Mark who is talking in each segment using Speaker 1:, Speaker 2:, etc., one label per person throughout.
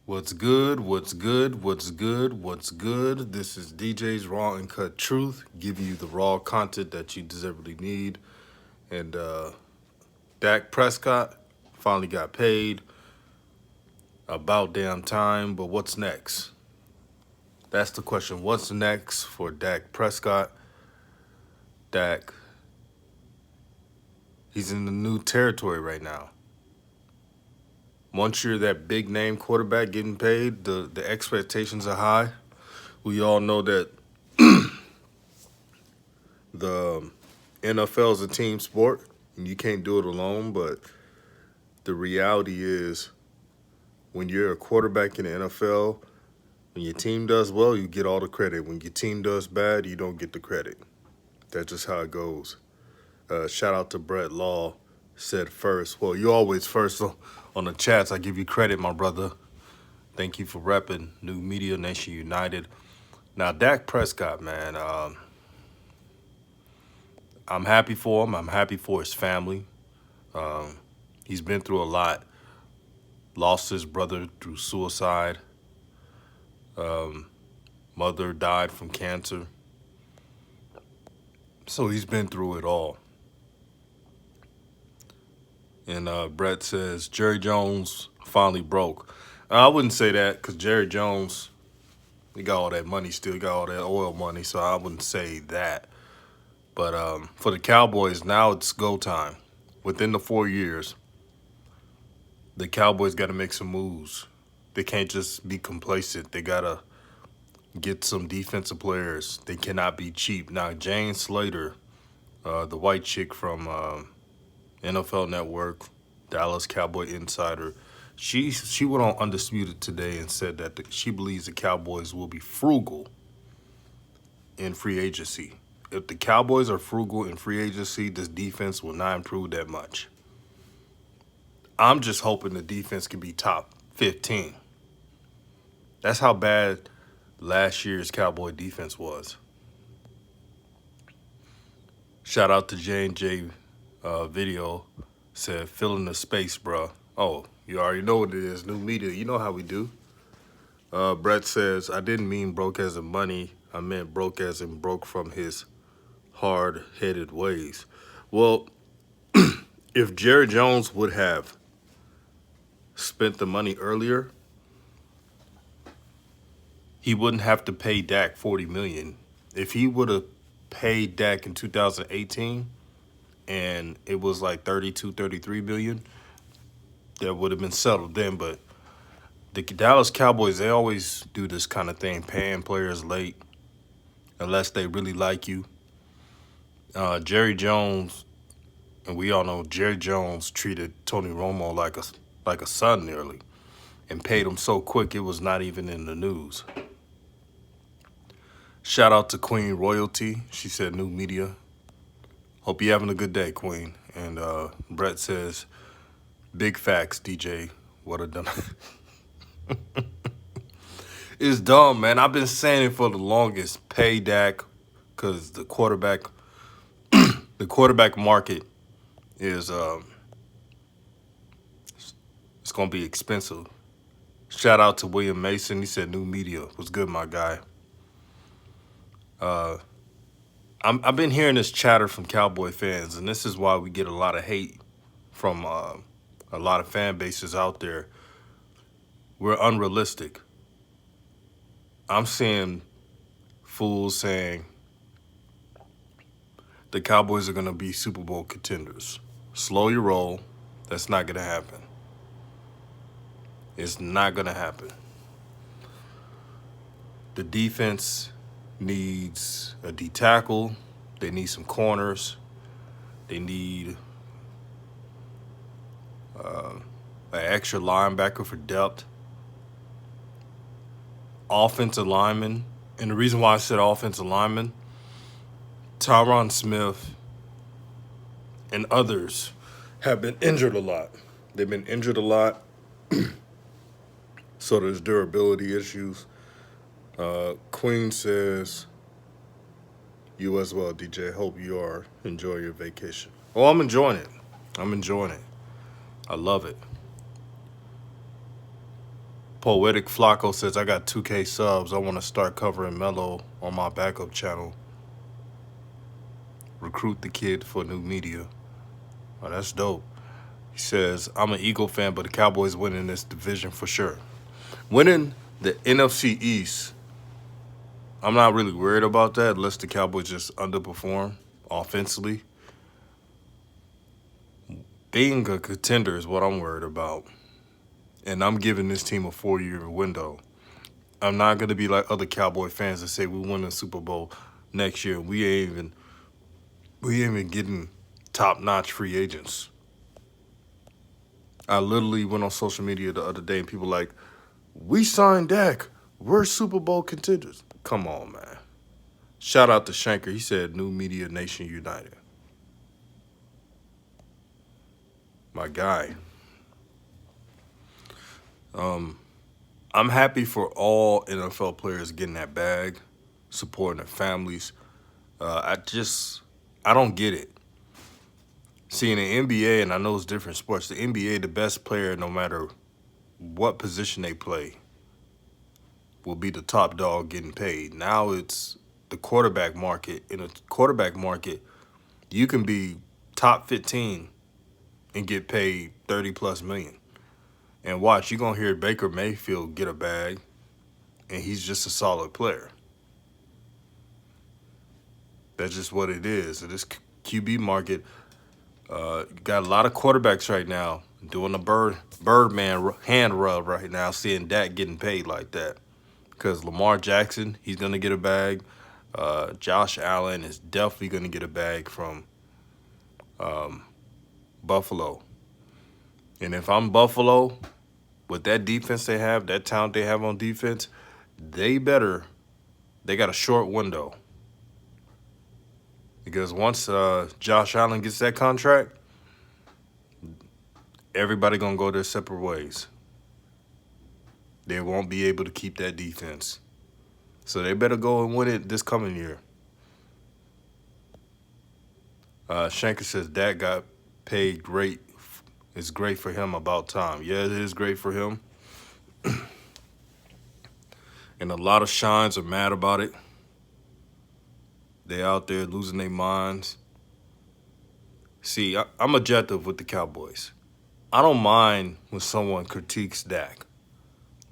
Speaker 1: What's good? What's good? What's good? What's good? This is DJ's Raw and Cut Truth, giving you the raw content that you deservedly need. And Dak Prescott finally got paid. About damn time, but what's next? That's the question. What's next for Dak Prescott? Dak, he's in the new territory right now. Once you're that big name quarterback getting paid, the expectations are high. We all know that the NFL is a team sport, and you can't do it alone. But the reality is, when you're a quarterback in the NFL, when your team does well, you get all the credit. When your team does bad, you don't get the credit. That's just how it goes. Shout out to Brett Law, said first. Well, you always first on the chats. I give you credit, my brother. Thank you for repping New Media Nation United. Now, Dak Prescott, man, I'm happy for him. I'm happy for his family. He's been through a lot. Lost his brother through suicide. Mother died from cancer. So he's been through it all. And Brett says Jerry Jones finally broke. I wouldn't say that because Jerry Jones, he got all that money still. He got all that oil money. So I wouldn't say that. But for the Cowboys, now it's go time. Within the 4 years, the Cowboys got to make some moves. They can't just be complacent. They got to get some defensive players. They cannot be cheap. Now, Jane Slater, the white chick from NFL Network, Dallas Cowboy Insider, she went on Undisputed today and said that she believes the Cowboys will be frugal in free agency. If the Cowboys are frugal in free agency, this defense will not improve that much. I'm just hoping the defense can be top 15. That's how bad last year's Cowboy defense was. Shout out to J&J Video, said, filling the space, bro. Oh, you already know what it is, New Media. You know how we do. Brett says, I didn't mean broke as in money. I meant broke as in broke from his hard-headed ways. Well, if Jerry Jones would have spent the money earlier, he wouldn't have to pay Dak $40 million. If he would have paid Dak in 2018 and it was like 32, 33 million, that would have been settled then. But the Dallas Cowboys, they always do this kind of thing, paying players late unless they really like you. Jerry Jones, and we all know Jerry Jones treated Tony Romo like a son nearly, and paid him so quick it was not even in the news. Shout out to Queen Royalty. She said New Media. Hope you're having a good day, Queen. And Brett says, big facts, DJ. What a dumb. It's dumb, man. I've been saying it for the longest. Pay Dak, because the quarterback market is it's gonna be expensive. Shout out to William Mason. He said New Media. What's good, my guy? I've been hearing this chatter from Cowboy fans, and this is why we get a lot of hate from a lot of fan bases out there. We're unrealistic. I'm seeing fools saying the Cowboys are going to be Super Bowl contenders. Slow your roll. That's not going to happen. It's not going to happen. The defense needs a D tackle. They need some corners. They need an extra linebacker for depth. Offensive lineman. And the reason why I said offensive lineman, Tyron Smith and others have been injured a lot. They've been injured a lot. So there's durability issues. Queen says, you as well, DJ. Hope you are enjoying your vacation. Oh, I'm enjoying it. I'm enjoying it. I love it. Poetic Flacco says, I got 2K subs. I want to start covering Melo on my backup channel. Recruit the kid for new media. Oh, that's dope. He says, I'm an Eagle fan, but the Cowboys winning this division for sure. Winning the NFC East, I'm not really worried about that unless the Cowboys just underperform offensively. Being a contender is what I'm worried about. And I'm giving this team a 4-year window. I'm not going to be like other Cowboy fans that say we win the Super Bowl next year. We ain't even getting top-notch free agents. I literally went on social media the other day and people like, we signed Dak. We're Super Bowl contenders. Come on, man. Shout out to Shanker. He said, New Media Nation United. My guy. I'm happy for all NFL players getting that bag, supporting their families. I don't get it. See, in the NBA, and I know it's different sports, the NBA, the best player, no matter what position they play, will be the top dog getting paid. Now it's the quarterback market. In a quarterback market, you can be top 15 and get paid 30 plus million. And watch, you're going to hear Baker Mayfield get a bag, and he's just a solid player. That's just what it is. In this QB market, you got a lot of quarterbacks right now doing the Birdman hand rub right now, seeing Dak getting paid like that. Because Lamar Jackson, he's going to get a bag. Josh Allen is definitely going to get a bag from Buffalo. And if I'm Buffalo, with that defense they have, that talent they have on defense, they got a short window. Because once Josh Allen gets that contract, everybody going to go their separate ways. They won't be able to keep that defense. So they better go and win it this coming year. Shanker says Dak got paid great. It's great for him, about time. Yeah, it is great for him. And a lot of shines are mad about it. They out there losing their minds. See, I'm objective with the Cowboys. I don't mind when someone critiques Dak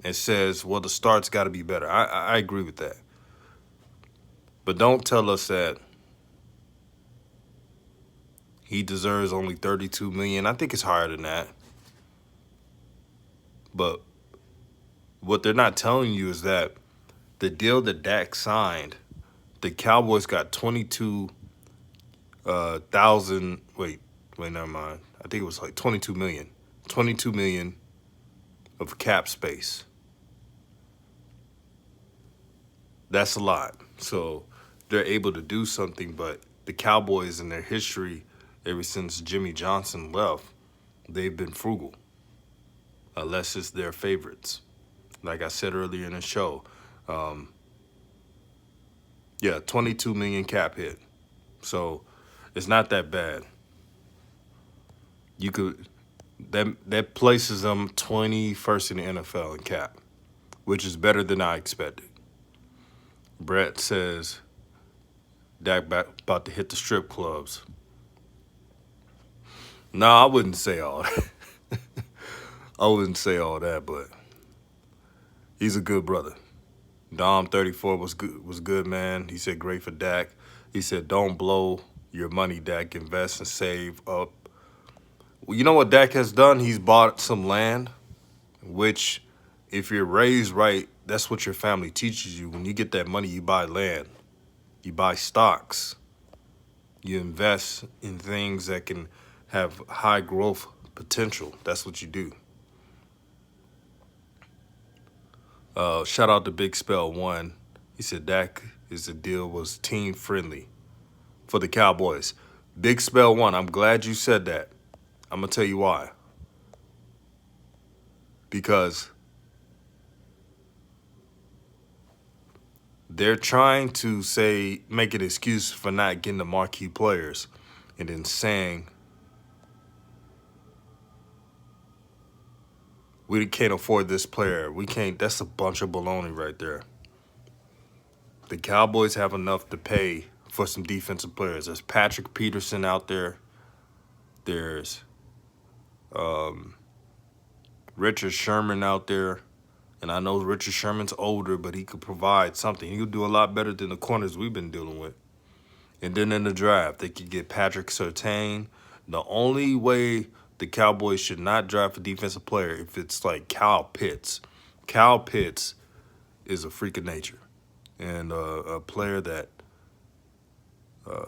Speaker 1: and says, well, the start's got to be better. I agree with that. But don't tell us that he deserves only $32 million. I think it's higher than that. But what they're not telling you is that the deal that Dak signed, the Cowboys got 22,000. Wait, never mind. I think it was like 22 million. 22 million of cap space. That's a lot. So they're able to do something, but the Cowboys in their history, ever since Jimmy Johnson left, they've been frugal. Unless it's their favorites. Like I said earlier in the show, 22 million cap hit. So it's not that bad. That places them 21st in the NFL in cap, which is better than I expected. Brett says Dak about to hit the strip clubs. No, I wouldn't say all that. I wouldn't say all that, but he's a good brother. Dom 34 was good, man. He said great for Dak. He said don't blow your money, Dak. Invest and save up. Well, you know what Dak has done? He's bought some land, which if you're raised right, that's what your family teaches you. When you get that money, you buy land. You buy stocks. You invest in things that can have high growth potential. That's what you do. Shout out to Big Spell 1. He said Dak the deal was team friendly for the Cowboys. Big Spell 1, I'm glad you said that. I'm going to tell you why. Because they're trying to make an excuse for not getting the marquee players and then saying We can't afford this player. We can't. That's a bunch of baloney right there. The Cowboys have enough to pay for some defensive players. There's Patrick Peterson out there. There's Richard Sherman out there. And I know Richard Sherman's older, but he could provide something. He could do a lot better than the corners we've been dealing with. And then in the draft, they could get Patrick Surtain. The only way the Cowboys should not draft a defensive player if it's like Kyle Pitts. Kyle Pitts is a freak of nature and a player that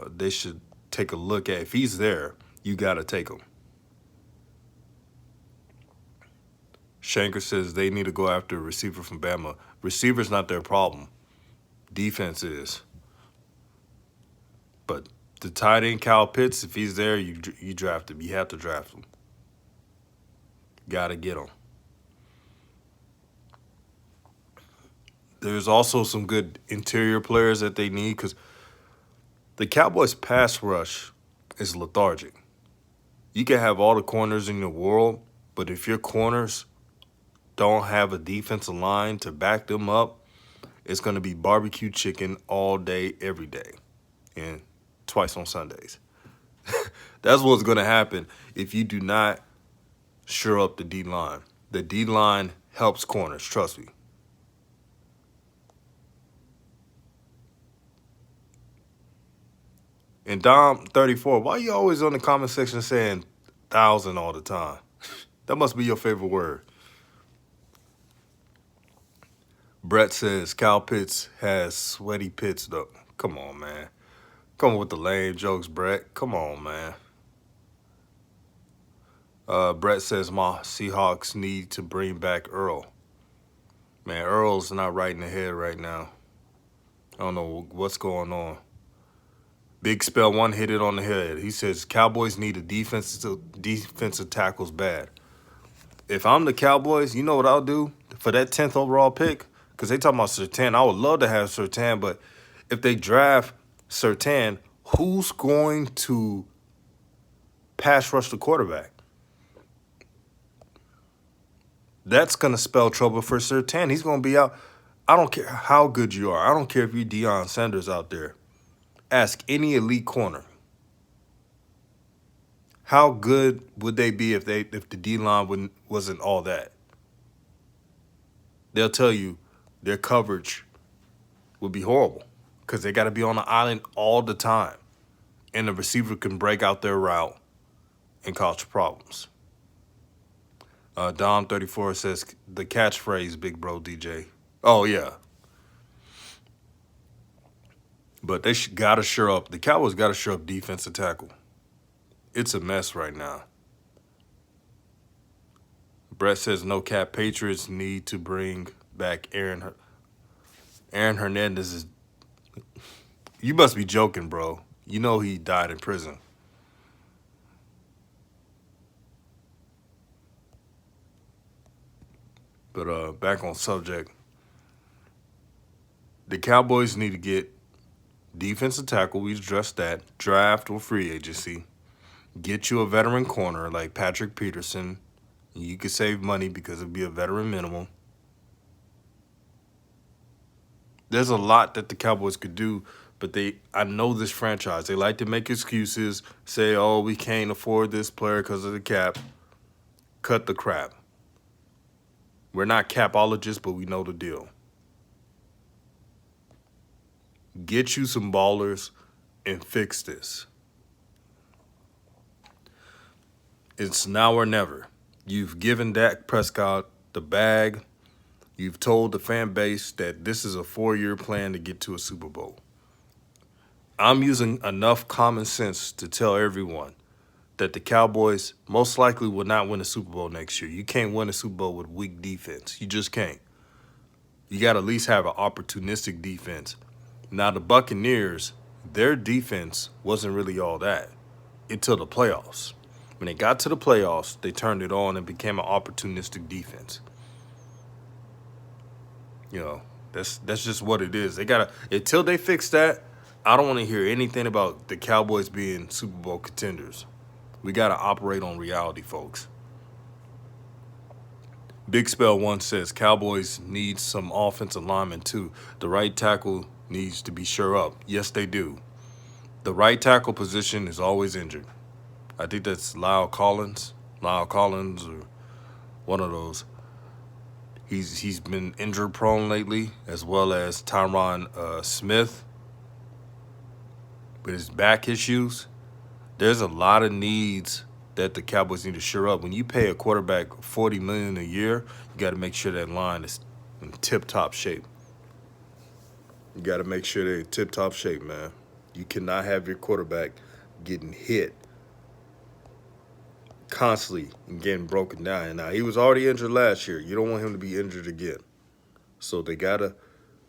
Speaker 1: they should take a look at. If he's there, you got to take him. Shanker says they need to go after a receiver from Bama. Receiver's not their problem. Defense is. But the tight end Kyle Pitts, if he's there, you draft him. You have to draft him. Got to get him. There's also some good interior players that they need because the Cowboys' pass rush is lethargic. You can have all the corners in the world, but if your corners don't have a defensive line to back them up, it's going to be barbecue chicken all day, every day, and twice on Sundays. That's what's going to happen if you do not shore up the D-line. The D-line helps corners, trust me. And Dom34, why are you always on the comment section saying 1,000 all the time? That must be your favorite word. Brett says Kyle Pitts has sweaty pits, though. Come on, man. Come on with the lame jokes, Brett. Come on, man. Brett says my Seahawks need to bring back Earl. Man, Earl's not right in the head right now. I don't know what's going on. Big Spell One hit it on the head. He says Cowboys need a defensive tackles bad. If I'm the Cowboys, you know what I'll do for that 10th overall pick? Because they talking about Surtain. I would love to have Surtain, but if they draft Surtain, who's going to pass rush the quarterback? That's going to spell trouble for Surtain. He's going to be out. I don't care how good you are. I don't care if you're Deion Sanders out there. Ask any elite corner. How good would they be if the D-line wasn't all that? They'll tell you their coverage would be horrible because they got to be on the island all the time. And the receiver can break out their route and cause problems. Dom34 says the catchphrase, big bro DJ. Oh, yeah. But they got to shore up. The Cowboys got to shore up defensive tackle. It's a mess right now. Brett says no cap. Patriots need to bring back Aaron Hernandez. You must be joking, bro. You know he died in prison. But back on subject. The Cowboys need to get defensive tackle. We addressed that. Draft or free agency. Get you a veteran corner like Patrick Peterson. You could save money because it'd be a veteran minimum. There's a lot that the Cowboys could do, but I know this franchise. They like to make excuses, say, oh, we can't afford this player because of the cap. Cut the crap. We're not capologists, but we know the deal. Get you some ballers and fix this. It's now or never. You've given Dak Prescott the bag. You've told the fan base that this is a 4-year plan to get to a Super Bowl. I'm using enough common sense to tell everyone that the Cowboys most likely will not win a Super Bowl next year. You can't win a Super Bowl with weak defense. You just can't. You got to at least have an opportunistic defense. Now, the Buccaneers, their defense wasn't really all that until the playoffs. When they got to the playoffs, they turned it on and became an opportunistic defense. You know, that's just what it is. They gotta until they fix that. I don't want to hear anything about the Cowboys being Super Bowl contenders. We gotta operate on reality, folks. Big Spell One says Cowboys need some offensive linemen too. The right tackle needs to be sure up. Yes, they do. The right tackle position is always injured. I think that's Lyle Collins, or one of those. He's been injury prone lately, as well as Tyron Smith with his back issues. There's a lot of needs that the Cowboys need to shore up. When you pay a quarterback $40 million a year, you got to make sure that line is in tip top shape. You got to make sure they're in tip top shape, man. You cannot have your quarterback getting hit constantly and getting broken down. Now, he was already injured last year. You don't want him to be injured again. So they got to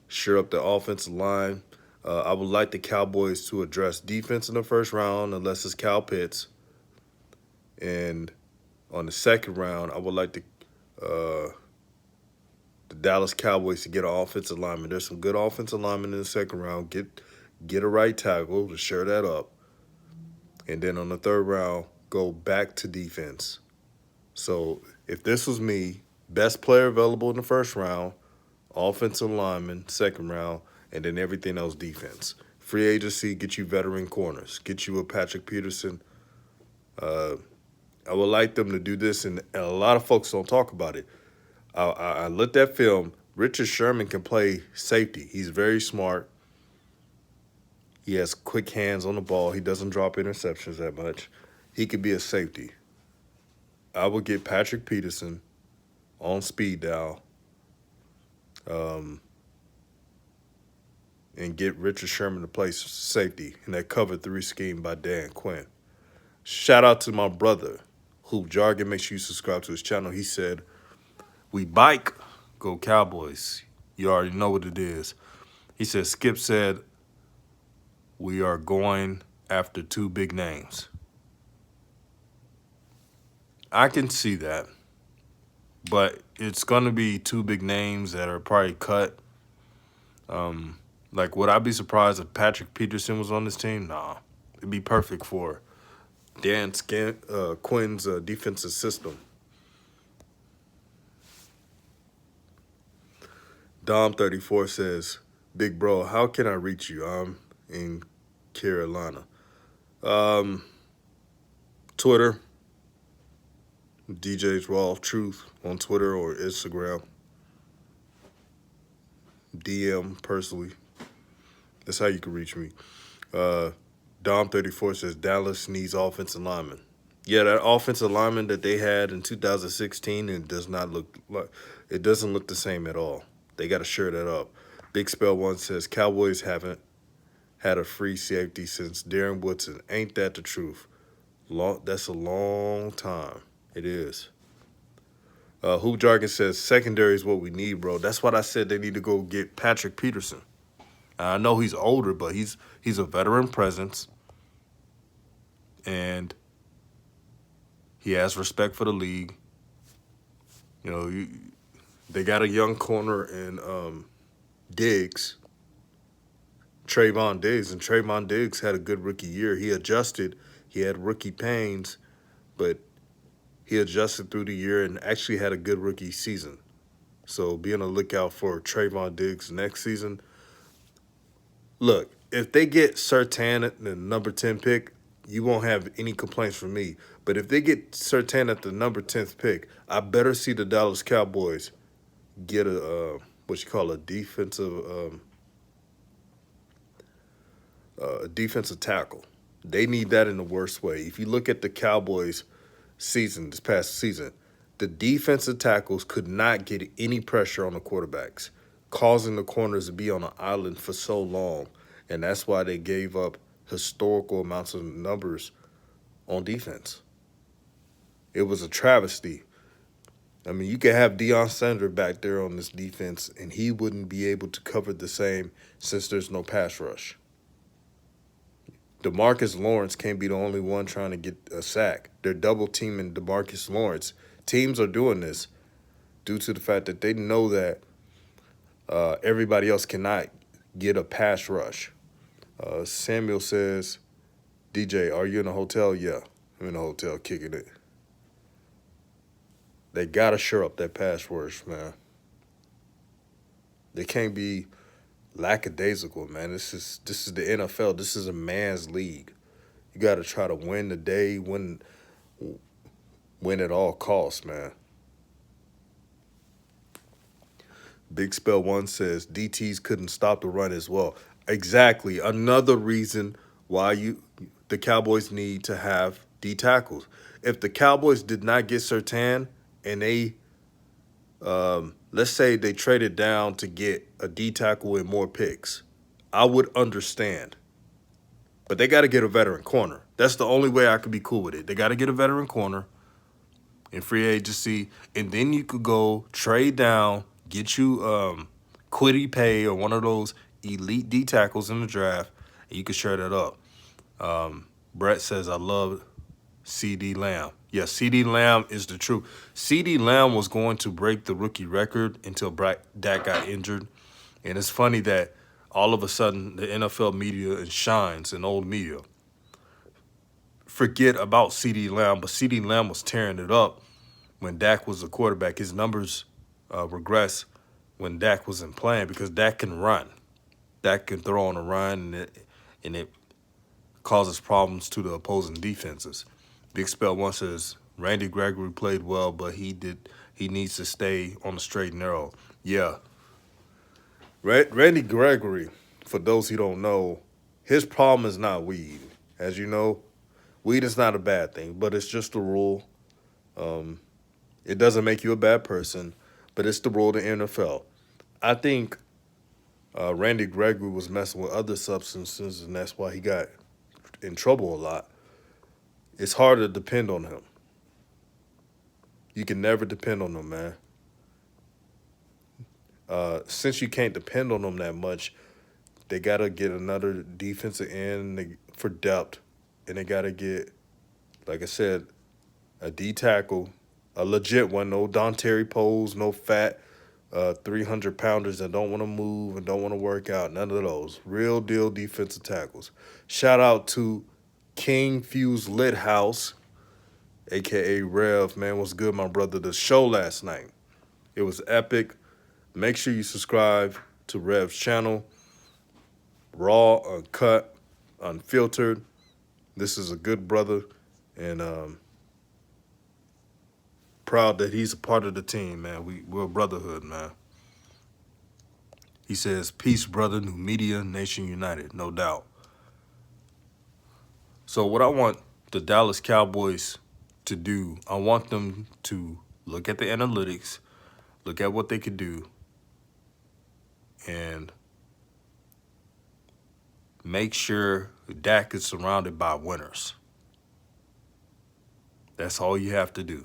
Speaker 1: shore up the offensive line. I would like the Cowboys to address defense in the first round, unless it's Cal Pitts. And on the second round, I would like the Dallas Cowboys to get an offensive lineman. There's some good offensive linemen in the second round. Get a right tackle to shore that up. And then on the third round, go back to defense. So if this was me, best player available in the first round, offensive lineman, second round, and then everything else defense. Free agency, get you veteran corners. Get you a Patrick Peterson. I would like them to do this, and a lot of folks don't talk about it. I looked at film. Richard Sherman can play safety. He's very smart. He has quick hands on the ball. He doesn't drop interceptions that much. He could be a safety. I would get Patrick Peterson on speed dial, and get Richard Sherman to play safety in that cover 3 scheme by Dan Quinn. Shout out to my brother, Hoop Jargon. Make sure you subscribe to his channel. He said, "We bike, go Cowboys." You already know what it is. He said, Skip said, "We are going after 2 big names." I can see that, but it's going to be 2 big names that are probably cut. Like, would I be surprised if Patrick Peterson was on this team? Nah. It'd be perfect for Dan Quinn's defensive system. Dom34 says, "Big bro, how can I reach you? I'm in Carolina." Twitter, DJ's Raw Truth on Twitter or Instagram. DM personally. That's how you can reach me. Dom34 says Dallas needs offensive linemen. Yeah, that offensive lineman that they had in 2016, it doesn't look the same at all. They got to shore that up. Big Spell One says Cowboys haven't had a free safety since Darren Woodson. Ain't that the truth? That's a long time. It is. Hoop Jargon says secondary is what we need, bro. That's what I said. They need to go get Patrick Peterson. I know he's older, but he's a veteran presence, and he has respect for the league. You know, they got a young corner in Diggs, Trayvon Diggs, and Trayvon Diggs had a good rookie year. He adjusted. He had rookie pains, but he adjusted through the year and actually had a good rookie season. So be on the lookout for Trayvon Diggs next season. Look, if they get Surtain at the number 10 pick, you won't have any complaints from me. But if they get Surtain at the number 10th pick, I better see the Dallas Cowboys get a defensive tackle. They need that in the worst way. If you look at the Cowboys this past season, the defensive tackles could not get any pressure on the quarterbacks, causing the corners to be on an island for so long. And that's why they gave up historical amounts of numbers on defense. It was a travesty. I mean, you could have Deion Sanders back there on this defense, and he wouldn't be able to cover the same since there's no pass rush. DeMarcus Lawrence can't be the only one trying to get a sack. They're double-teaming DeMarcus Lawrence. Teams are doing this due to the fact that they know that everybody else cannot get a pass rush. Samuel says, DJ, are you in a hotel? Yeah, I'm in a hotel kicking it. They gotta shore up that pass rush, man. They can't be lackadaisical, man. This is the NFL. This is a man's league. You gotta try to win the day, win at all costs, man. Big Spell One says DTs couldn't stop the run as well. Exactly. Another reason why the Cowboys need to have D tackles. If the Cowboys did not get Sertan and they let's say they traded down to get a D tackle and more picks, I would understand. But they got to get a veteran corner. That's the only way I could be cool with it. They got to get a veteran corner in free agency, and then you could go trade down, get you Quiddy Pay or one of those elite D tackles in the draft, and you could share that up. Brett says, I love CD Lamb. Yeah, CD Lamb is the truth. CD Lamb was going to break the rookie record until Dak got injured. And it's funny that all of a sudden the NFL media and shines and old media forget about CD Lamb, but CD Lamb was tearing it up when Dak was the quarterback. His numbers regress when Dak wasn't playing because Dak can run. Dak can throw on a run, and it causes problems to the opposing defenses. Big Spell One says Randy Gregory played well, but he needs to stay on the straight and narrow. Yeah. Randy Gregory, for those who don't know, his problem is not weed. As you know, weed is not a bad thing, but it's just a rule. It doesn't make you a bad person, but it's the rule of the NFL. I think Randy Gregory was messing with other substances, and that's why he got in trouble a lot. It's hard to depend on him. You can never depend on him, man. Since you can't depend on them that much, they got to get another defensive end for depth, and they got to get, like I said, a D tackle, a legit one, no Don Terry Pose, no fat 300-pounders that don't want to move and don't want to work out, none of those. Real deal defensive tackles. Shout out to King Fuse Lit House, a.k.a. Rev. Man, what's good, my brother? The show last night, it was epic. Make sure you subscribe to Rev's channel. Raw, uncut, unfiltered. This is a good brother, and proud that he's a part of the team, man. We're a brotherhood, man. He says, peace, brother, new media, nation united, no doubt. So what I want the Dallas Cowboys to do, I want them to look at the analytics, look at what they could do, and make sure Dak is surrounded by winners. That's all you have to do.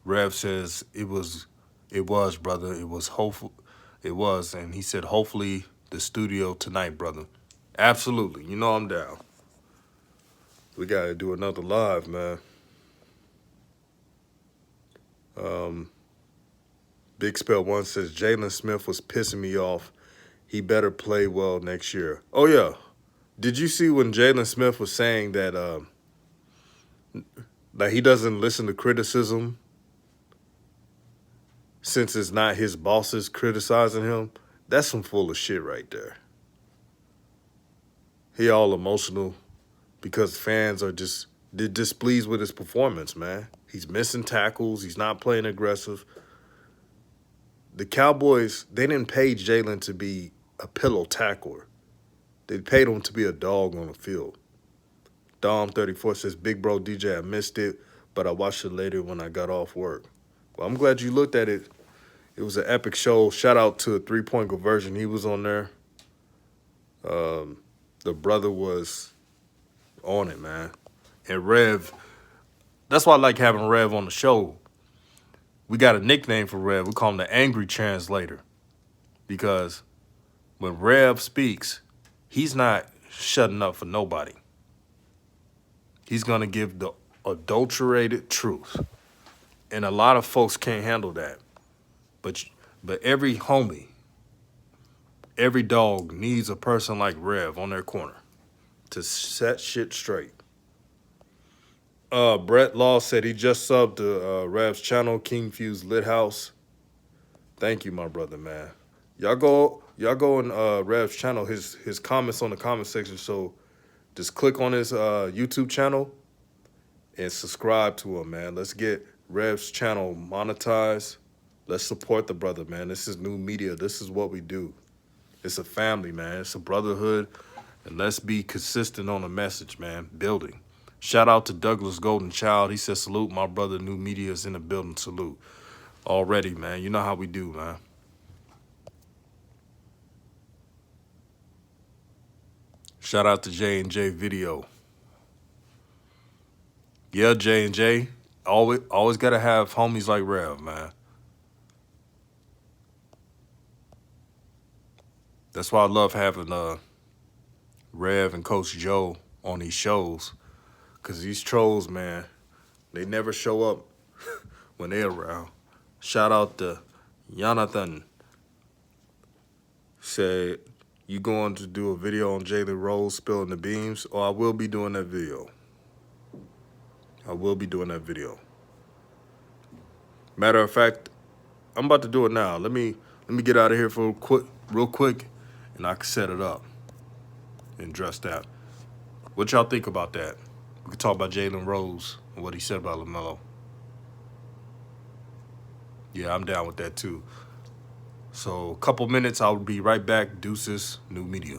Speaker 1: Rev says it was, brother. It was hopeful. It was, and he said, hopefully the studio tonight, brother. Absolutely. You know I'm down. We got to do another live, man. Big Spell One says Jalen Smith was pissing me off. He better play well next year. Oh, yeah. Did you see when Jalen Smith was saying that he doesn't listen to criticism since it's not his bosses criticizing him? That's some full of shit right there. He all emotional because fans are they're displeased with his performance, man. He's missing tackles. He's not playing aggressive. The Cowboys, they didn't pay Jalen to be a pillow tackler. They paid him to be a dog on the field. Dom34 says, Big Bro DJ, I missed it, but I watched it later when I got off work. Well, I'm glad you looked at it. It was an epic show. Shout out to a 3-point conversion. He was on there. The brother was on it, man. And Rev, that's why I like having Rev on the show. We got a nickname for Rev. We call him the Angry Translator. Because when Rev speaks, he's not shutting up for nobody. He's going to give the adulterated truth. And a lot of folks can't handle that. But every homie, every dog needs a person like Rev on their corner to set shit straight. Brett Law said he just subbed to Rav's channel, King Fuse Lit House. Thank you, my brother, man. Y'all go on Rav's channel. His comments on the comment section. So just click on his YouTube channel and subscribe to him, man. Let's get Rev's channel monetized. Let's support the brother, man. This is new media. This is what we do. It's a family, man. It's a brotherhood. And let's be consistent on the message, man. Building. Shout out to Douglas Golden Child. He said, salute, my brother. New media is in the building. Salute. Already, man. You know how we do, man. Shout out to J&J Video. Yeah, J&J. Always got to have homies like Rev, man. That's why I love having Rev and Coach Joe on these shows. Because these trolls, man, they never show up when they're around. Shout out to Jonathan. Said, you going to do a video on Jalen Rose spilling the beams? Oh, I will be doing that video. I will be doing that video. Matter of fact, I'm about to do it now. Let me get out of here for real quick, and I can set it up and dress that. What y'all think about that? We could talk about Jalen Rose and what he said about LaMelo. Yeah, I'm down with that too. So a couple minutes, I'll be right back. Deuces, new media.